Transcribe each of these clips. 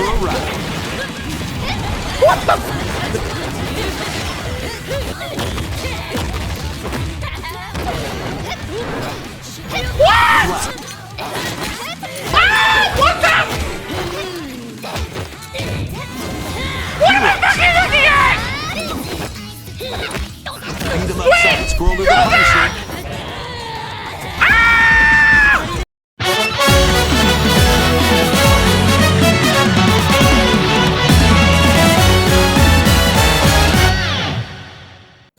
for a ride. What the f- What? Ah! What the? What am I fucking looking at? Beat him outside, scroll to the Punisher.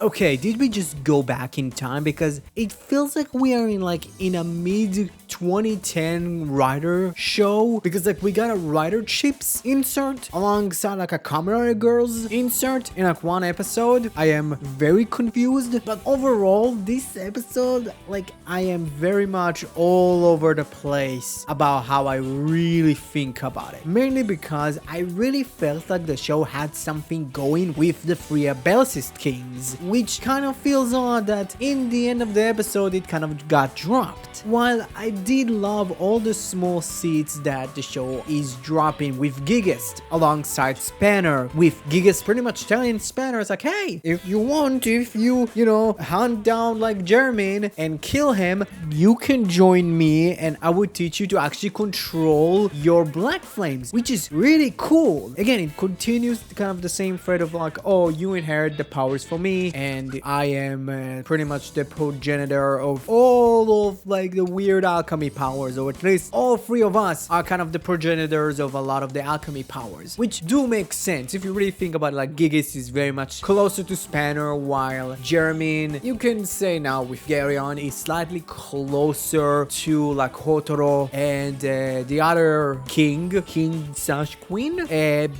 Okay, did we just go back in time? Because it feels like we are in a mid 2010 writer show, because like we got a writer chips insert alongside like a Kamen Girls insert in like one episode. I am very confused, but overall this episode, like I am very much all over the place about how I really think about it, mainly because I really felt like the show had something going with the three Bellicist Kings, which kind of feels odd that in the end of the episode it kind of got dropped. While I did love all the small seeds that the show is dropping with Gigas alongside Spanner, with Gigas pretty much telling Spanner, it's like, hey, if you want, if you know, hunt down like Jeremy and kill him, you can join me and I would teach you to actually control your black flames, which is really cool. Again, it continues kind of the same thread of like, oh, you inherit the powers for me and I am pretty much the progenitor of all of like the weird alchemy powers, or at least all three of us are kind of the progenitors of a lot of the alchemy powers, which do make sense if you really think about it. Like Gigas is very much closer to Spanner, while Jeremy, you can say now with Garyon, is slightly closer to like Hotoro, and the other king/queen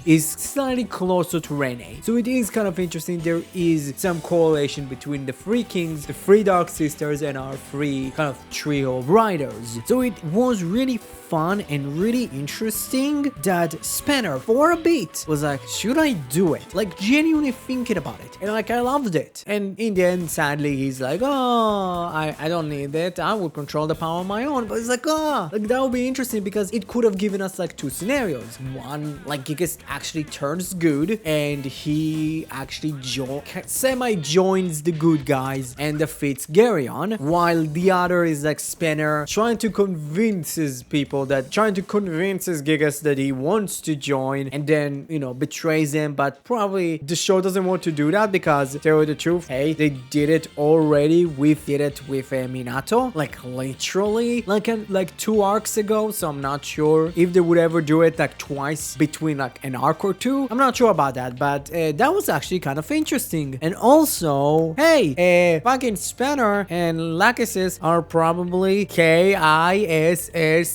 is slightly closer to Rene. So it is kind of interesting. There is some correlation between the three kings, the three dark sisters, and our three kind of trio of riders. So it was really fun and really interesting that Spanner for a bit was like, should I do it? Like genuinely thinking about it, and like I loved it. And in the end, sadly, he's like, oh, I don't need it, I will control the power on my own. But it's like, like that would be interesting, because it could have given us like two scenarios. One, like Gigas actually turns good and he actually semi-joins the good guys and defeats Garyon, while the other is like Spanner trying to convince Gigas that he wants to join, and then, you know, betrays him. But probably the show doesn't want to do that, because tell you the truth, hey, they did it already with Minato, like literally like 2 arcs ago. So I'm not sure if they would ever do it like twice between like an arc or two. I'm not sure about that, but that was actually kind of interesting. And also, hey, fucking Spanner and Lachesis are probably KISSS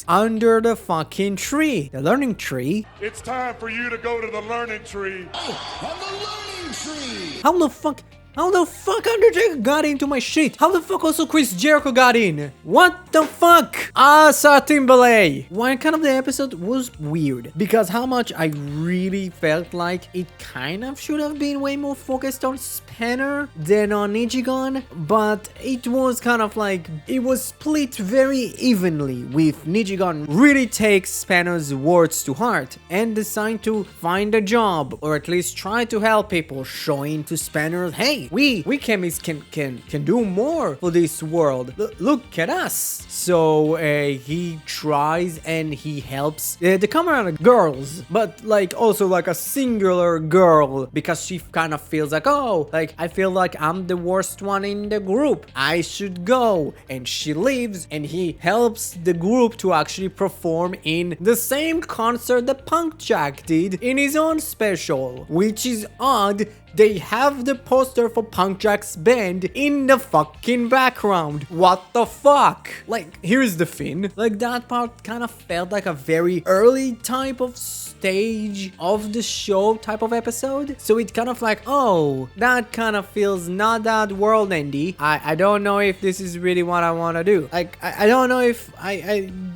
under the fucking tree, the learning tree. It's time for you to go to the learning tree. Oh, and the learning tree! How the fuck Undertaker got into my shit? How the fuck also Chris Jericho got in? What the fuck? Asa Timberlake. Why kind of the episode was weird, because how much I really felt like it kind of should have been way more focused on Spanner than on Nijigon, but it was kind of like, it was split very evenly, with Nijigon really takes Spanner's words to heart and decide to find a job, or at least try to help people, showing to Spanner, hey, we chemis can do more for this world. Look at us. So he tries and he helps the Kamen girls, but like also like a singular girl, because she kind of feels like, oh, like I feel like I'm the worst one in the group, I should go. And she leaves, and he helps the group to actually perform in the same concert that Punk Jack did in his own special, which is odd. They have the poster for Punk Jack's band in the fucking background. What the fuck? Like, here's the thing. Like, that part kind of felt like a very early type of stage of the show type of episode. So it kind of like, oh, that kind of feels not that world ending. I don't know if this is really what I want to do. Like, I don't know if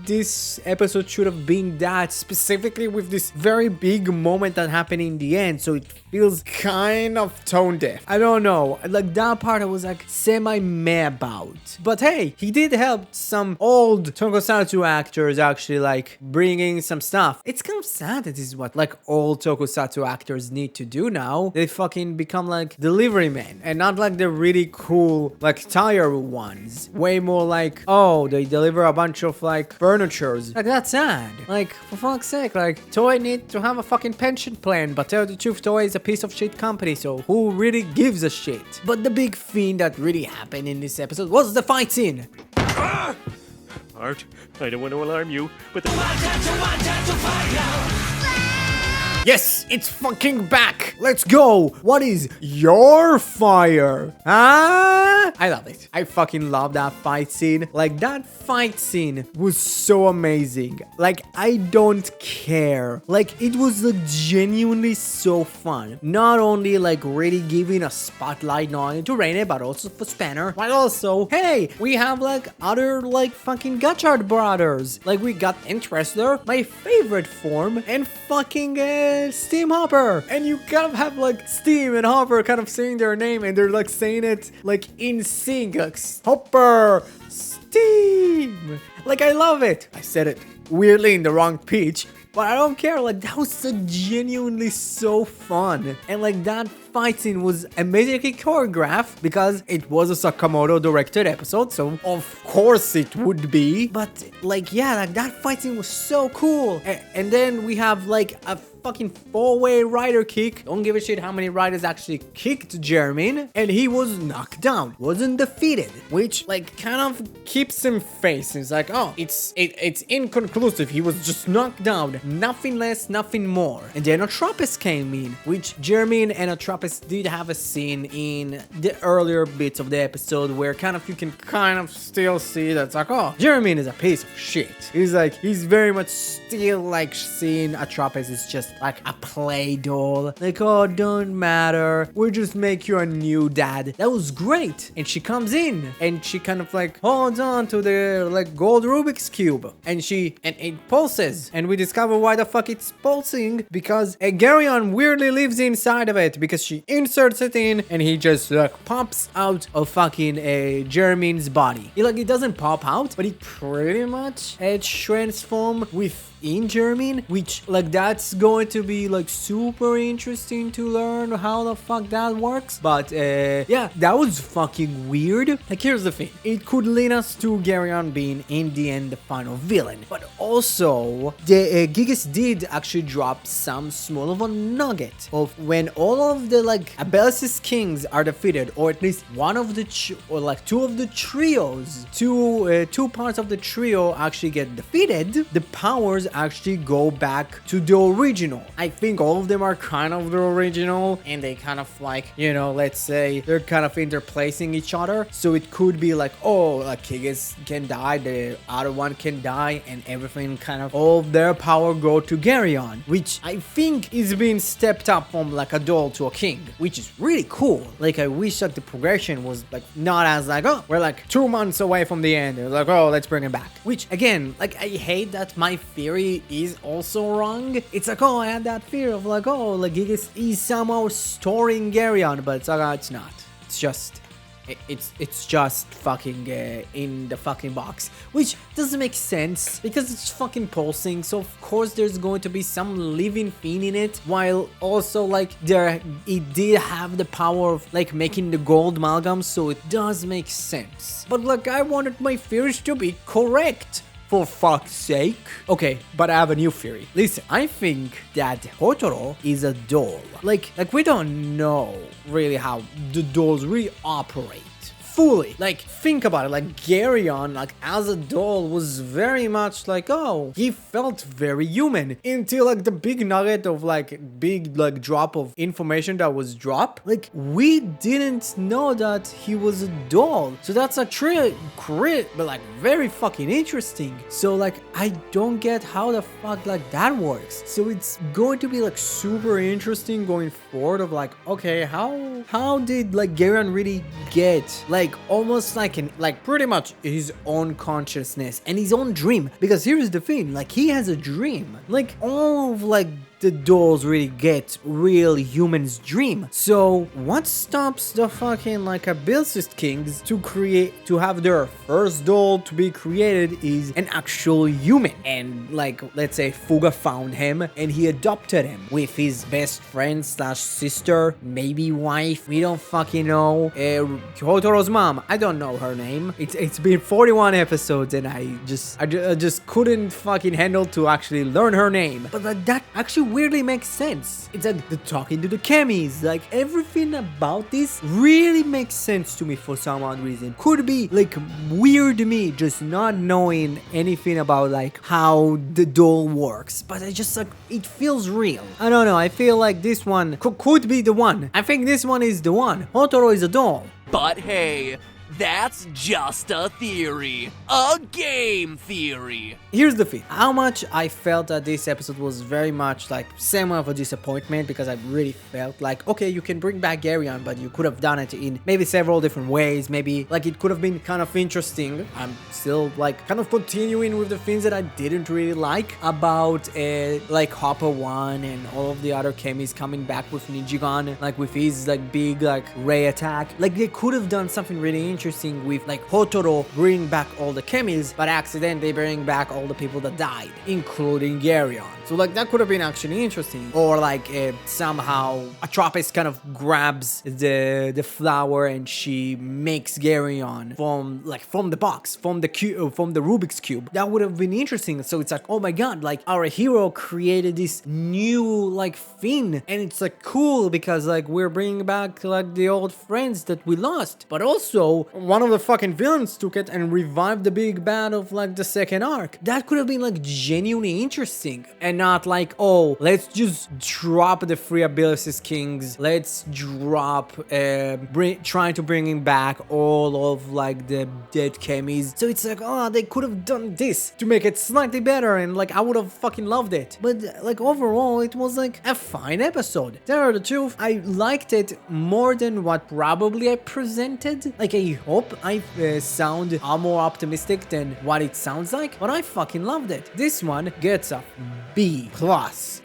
this episode should have been that, specifically with this very big moment that happened in the end. So it feels kind kind of tone deaf. I don't know. Like that part I was like semi-meh about. But hey, he did help some old tokusatsu actors actually like bringing some stuff. It's kind of sad that this is what like old tokusatsu actors need to do now. They fucking become like delivery men and not like the really cool like tire ones. Way more like, oh, they deliver a bunch of like furnitures. Like that's sad. Like for fuck's sake, like Toei need to have a fucking pension plan, but tell the truth, Toei is a piece of shit company, so who really gives a shit? But the big thing that really happened in this episode was the fight scene. Art, I don't want to alarm you, but Yes, it's fucking back. Let's go. What is your fire? Huh? I love it. I fucking love that fight scene. Like that fight scene was so amazing. Like I don't care. Like it was like genuinely so fun. Not only like really giving a spotlight not only to Reine but also for Spanner. But also, hey, we have like other like fucking Gotchard brothers. Like we got Interestler, my favorite form, and fucking Steam Hopper. And you kind of have like Steam and Hopper kind of saying their name and they're like saying it like in sync. Like Hopper, Steam. Like I love it. I said it weirdly in the wrong pitch. But I don't care, like that was so genuinely so fun. And like that fight scene was amazingly choreographed because it was a Sakamoto directed episode, so of course it would be. But like yeah, like that fight scene was so cool. And then we have like a fucking 4-way rider kick. Don't give a shit how many riders actually kicked Jermin, and he was knocked down, wasn't defeated, which like kind of keeps him facing. It's like, oh, it's inconclusive. He was just knocked down, nothing less, nothing more. And then Atropos came in, which Jermin and Atropos did have a scene in the earlier bits of the episode where kind of you can kind of still see that's like, oh, Jermin is a piece of shit. He's very much still like seeing Atropos is just like a play doll. Like, oh, don't matter. We'll just make you a new dad. That was great. And she comes in and she kind of like holds on to the like gold Rubik's Cube. And it pulses. And we discover why the fuck it's pulsing. Because a Garyon weirdly lives inside of it. Because she inserts it in and he just like pops out of fucking Jermin's body. It doesn't pop out, but he pretty much transforms within Jermin, which like that's going to be like super interesting to learn how the fuck that works. But yeah, that was fucking weird. Like here's the thing, it could lead us to Garyon being in the end the final villain, but also the Gigas did actually drop some small of a nugget of when all of the like Abelisis kings are defeated, or at least one of the or like two of the trios, two parts of the trio actually get defeated, the powers actually go back to the original. I think all of them are kind of the original, and they kind of like, you know, let's say they're kind of interplacing each other. So it could be like, oh, like Gigas can die, the other one can die, and everything kind of all of their power go to Garyon, which I think is being stepped up from like a doll to a king, which is really cool. Like I wish like the progression was like not as like, oh, we're like 2 months away from the end. They're like, oh, let's bring him back. Which again, like I hate that my theory is also wrong. It's like, oh, I had that fear of like, oh, like Gigas is somehow storing Garyon, but it's like, it's not. It's just it's just fucking in the fucking box, which doesn't make sense because it's fucking pulsing, so of course there's going to be some living thing in it, while also like it did have the power of like making the gold amalgam, so it does make sense. But like I wanted my theories to be correct, for fuck's sake. Okay, but I have a new theory. Listen, I think that Hotoro is a doll. Like we don't know really how the dolls really operate fully. Like think about it, like Garyon like as a doll was very much like, oh, he felt very human until like the big nugget of like big like drop of information that was dropped. Like we didn't know that he was a doll, so that's a crit but like very fucking interesting. So like I don't get how the fuck like that works, so it's going to be like super interesting going forward of like, okay, how did like Garyon really get like almost like pretty much his own consciousness and his own dream? Because here's the thing, like he has a dream. Like all of like the dolls really get real humans' dream. So what stops the fucking like Abyssist Kings to have their first doll to be created is an actual human? And like, let's say Fuga found him and he adopted him with his best friend slash sister, maybe wife, we don't fucking know. Hotoro's mom, I don't know her name. It's been 41 episodes and I just couldn't fucking handle to actually learn her name. But that actually weirdly makes sense. It's like the talking to the Kemis, like everything about this really makes sense to me for some odd reason. Could be like weird to me just not knowing anything about like how the doll works, but I just like it feels real. I don't know, I feel like this one could be the one. I think this one is the one. Hotoro is a doll. But hey, that's just a theory. A game theory. Here's the thing. How much I felt that this episode was very much like somewhat of a disappointment, because I really felt like, okay, you can bring back Garyon, but you could have done it in maybe several different ways. Maybe like it could have been kind of interesting. I'm still like kind of continuing with the things that I didn't really like about like Hopper 1 and all of the other Kemis coming back with Nijigan, like with his like big like ray attack. Like they could have done something really interesting with like Hotoro bringing back all the Kemis, but accidentally bring back all the people that died, including Garyon. So like that could have been actually interesting. Or like somehow Atropis kind of grabs the flower and she makes Garyon from the box, from the Rubik's Cube. That would have been interesting. So it's like, oh my god, like our hero created this new like thing, and it's like cool because like we're bringing back like the old friends that we lost, but also one of the fucking villains took it and revived the big bad of like the second arc. That could have been like genuinely interesting, and not like, oh, let's just drop the three Abyssist Kings, let's drop trying to bring back all of like the dead Kemis. So it's like, oh, they could have done this to make it slightly better, and like I would have fucking loved it. But like overall it was like a fine episode. Tell her the truth, I liked it more than what probably I presented. Like I hope I sound more optimistic than what it sounds like, but I fucking loved it. This one gets a B+.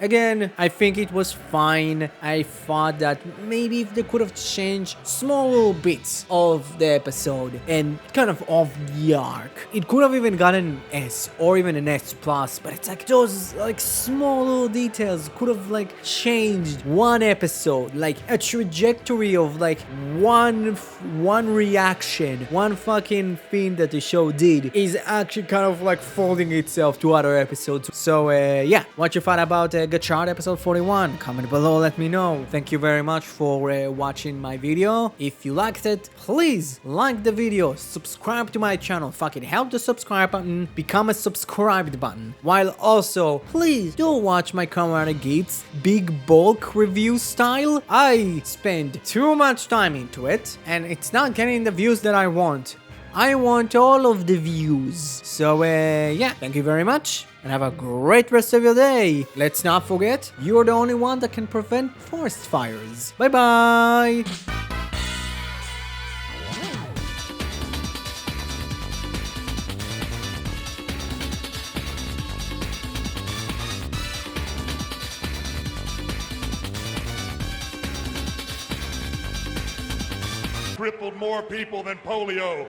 Again, I think it was fine. I thought that maybe if they could have changed small little bits of the episode and kind of the arc, it could have even gotten an S or even an S+, but it's like those like small little details could have like changed one episode, like a trajectory of like one reaction, one fucking thing that the show did is actually kind of like folding itself to other episodes. So yeah, what you thought about Gotchard episode 41? Comment below, let me know. Thank you very much for watching my video. If you liked it, please like the video, subscribe to my channel, fucking help the subscribe button become a subscribed button, while also please do watch my Kamen Gates big bulk review style. I spend too much time into it and it's not getting the views that I want. I want all of the views. So yeah, thank you very much and have a great rest of your day. Let's not forget, you're the only one that can prevent forest fires. Bye bye. Crippled more people than polio.